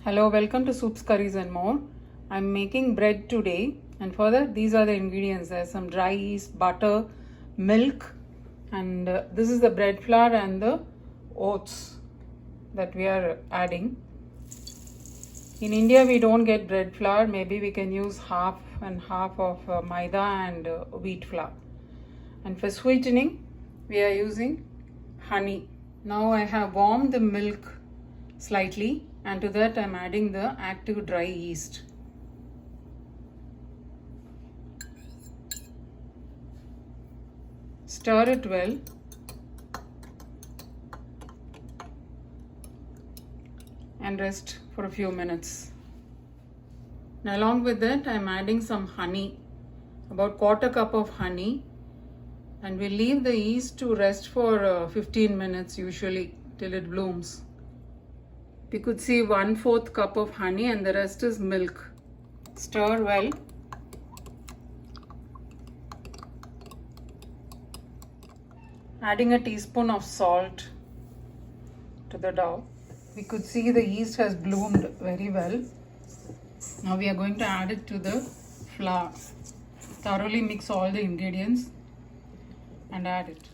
Hello, welcome to Soups, Curries and More. I'm making bread today, and for that these are the ingredients. There's some dry yeast, butter, milk, and this is the bread flour and the oats that we are adding. In India we don't get bread flour, maybe we can use half and half of maida and wheat flour. And for sweetening we are using honey. Now I have warmed the milk slightly, and to that I am adding the active dry yeast. Stir it well and rest for a few minutes. Now along with that I am adding some honey, about quarter cup of honey, and we'll leave the yeast to rest for 15 minutes usually till it blooms. We could see 1/4 cup of honey and the rest is milk. Stir well. Adding a teaspoon of salt to the dough. We could see the yeast has bloomed very well. Now we are going to add it to the flour. Thoroughly mix all the ingredients and add it.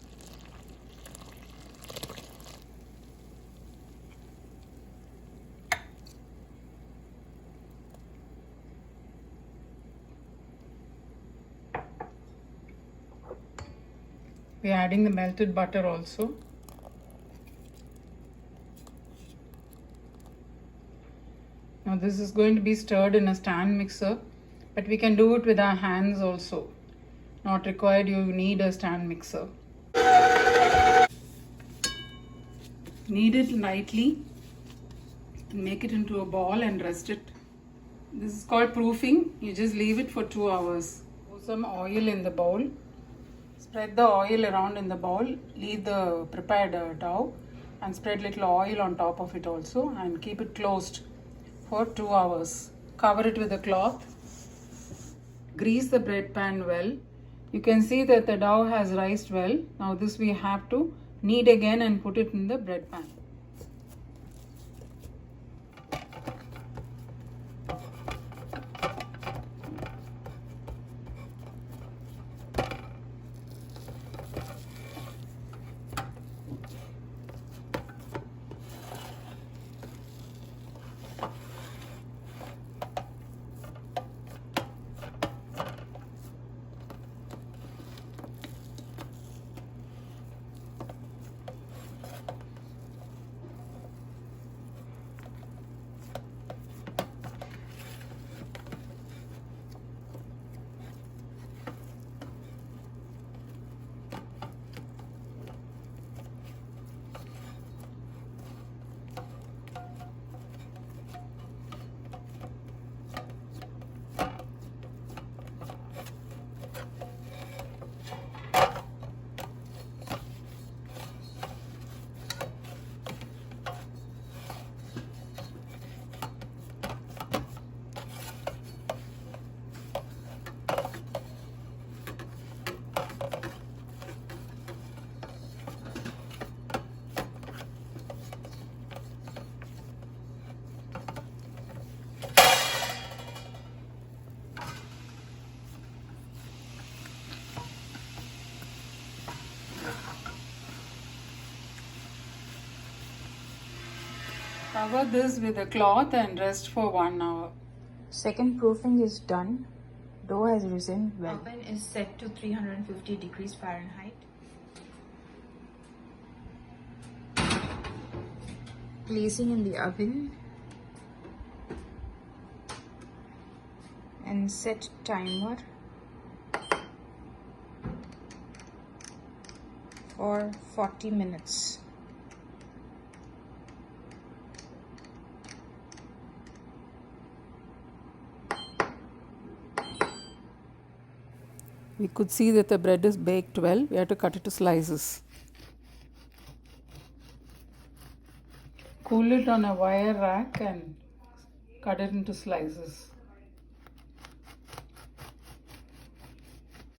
We are adding the melted butter also. Now this is going to be stirred in a stand mixer, but we can do it with our hands also. Not required, you need a stand mixer. Knead it lightly and make it into a ball and rest it. This is called proofing. You just leave it for 2 hours. Pour some oil in the bowl. Spread the oil around in the bowl. Leave the prepared dough and spread little oil on top of it also, and keep it closed for 2 hours. Cover it with a cloth. Grease the bread pan well. You can see that the dough has rised well. Now this we have to knead again and put it in the bread pan. Cover this with a cloth and rest for 1 hour. Second proofing is done. Dough has risen well. Oven is set to 350 degrees Fahrenheit. Placing in the oven and set timer for 40 minutes. We could see that the bread is baked well. We have to cut it to slices. Cool it on a wire rack and cut it into slices.